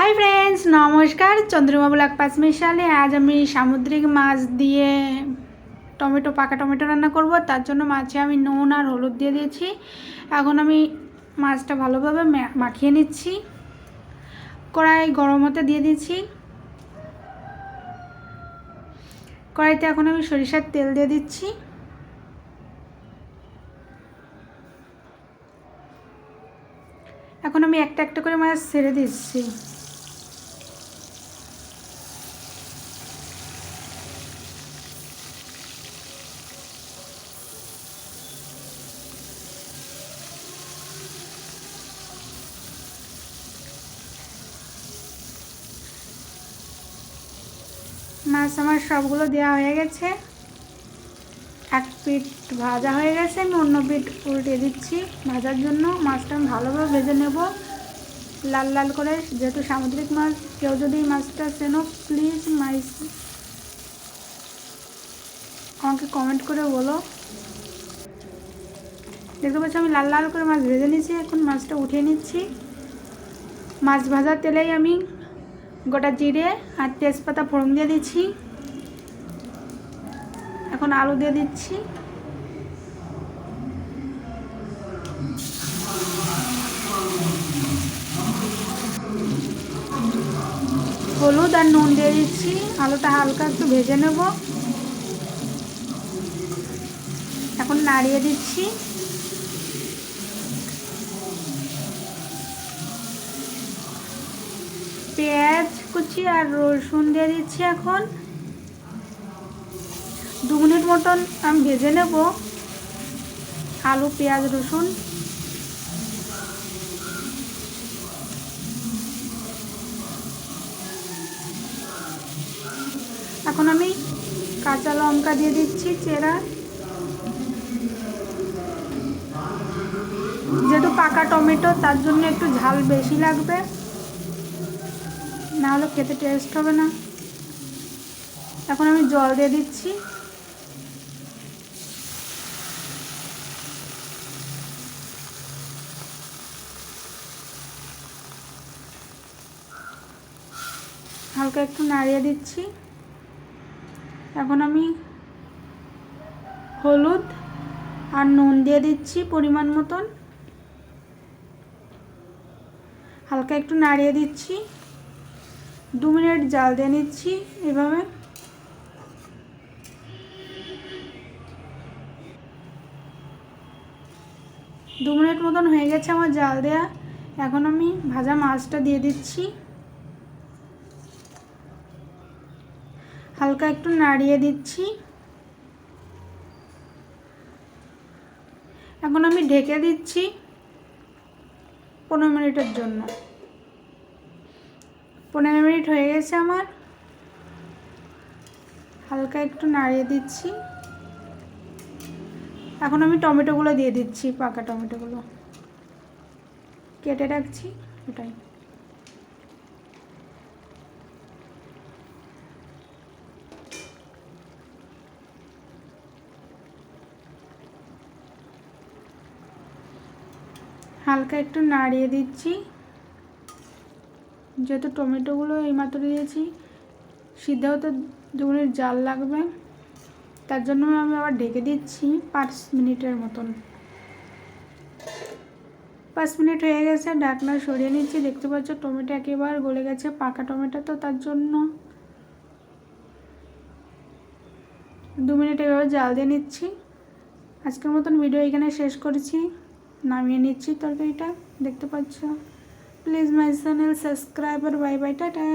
Hi friends नमस्कार चंद्रमा blog पाँचमिशाले आज हमें सामुद्रिक माछ दिए टमेटो पाका टमेटो रान्ना करब। तार जोन्नो माछे आमी नुन और हलुद दिए दिएछि। एखन आमी माछटा भालोभाबे माखिए निচ্ছি। कड़ाई गरम होते दिए दिएछि। कड़ाईते एखन आमी सरिषार तेल दिए दिচ্ছি। এখন আমি একটা একটা করে মাছ ছেড়ে দিচ্ছি। মাছ আমার সবগুলো দেওয়া হয়ে গেছে। এক পিঠ ভাজা হয়ে গেছে, আমি অন্য পিঠ উল্টে দিচ্ছি ভাজার জন্য। মাছটা আমি ভালোভাবে ভেজে নেব লাল লাল করে, যেহেতু সামুদ্রিক মাছ। কেউ যদি মাছটা চেনো প্লিজ আমাকে কমেন্ট করে বলো। দেখতে পাচ্ছ আমি লাল লাল করে মাছ ভেজে নিচ্ছি। এখন মাছটা উঠিয়ে নিচ্ছি। মাছ ভাজার তেলেই আমি গোটা জিরে আর তেজপাতা ফোড়ন দিয়ে দিচ্ছি। এখন আলু দিয়ে দিচ্ছি। হলুদ আর নুন দিয়ে দিচ্ছি। আলুটা হালকা একটু ভেজে নেব। এখন নাড়িয়ে দিচ্ছি। পেঁয়াজ কুচি আর রসুন দিয়ে দিচ্ছি। এখন 2 মিনিট মতন আমি ভেজে নেব আলু পেঁয়াজ রসুন। এখন আমি কাঁচা লঙ্কা দিয়ে দিচ্ছি চেরা। যেহেতু পাকা টমেটো তার জন্য একটু ঝাল বেশি লাগবে, না হলে খেতে টেস্ট হবে না। এখন আমি জল দিয়ে দিচ্ছি। হালকা একটু নাড়িয়ে দিচ্ছি। এখন আমি হলুদ আর নুন দিয়ে দিচ্ছি পরিমাণ মতন। হালকা একটু নাড়িয়ে দিচ্ছি। 2 মিনিট জাল দিয়ে নিচ্ছি এভাবে। দু মিনিট মতন হয়ে গেছে আমার জাল দেয়া। এখন আমি ভাজা মাছটা দিয়ে দিচ্ছি। হালকা একটু নাড়িয়ে দিচ্ছি। এখন আমি ঢেকে দিচ্ছি 15 মিনিটের জন্য। 15 মিনিট হয়ে গেছে আমার। হালকা একটু নাড়িয়ে দিচ্ছি। এখন আমি টমেটোগুলো দিয়ে দিচ্ছি, পাকা টমেটোগুলো কেটে রাখছি ওটাই। হালকা একটু নাড়িয়ে দিচ্ছি। যেহেতু টমেটোগুলো এইমাত্র দিয়েছি, সিদ্ধ হতে 2 মিনিট জাল লাগবে, তার জন্য আমি আবার ঢেকে দিচ্ছি 5 মিনিটের মতন। 5 মিনিট হয়ে গেছে, ঢাকনা সরিয়ে নিচ্ছি। দেখতে পাচ্ছ টমেটো একেবারে গলে গেছে, পাকা টমেটো তো তার জন্য 2 মিনিট এভাবে জাল দিয়ে নিচ্ছি। আজকের মতন ভিডিও এখানে শেষ করেছি, নামিয়ে নিচ্ছি তরকারিটা। দেখতে পাচ্ছ। প্লিজ মাই চ্যানেল সাবস্ক্রাইব আর বাই বাই, টাটা।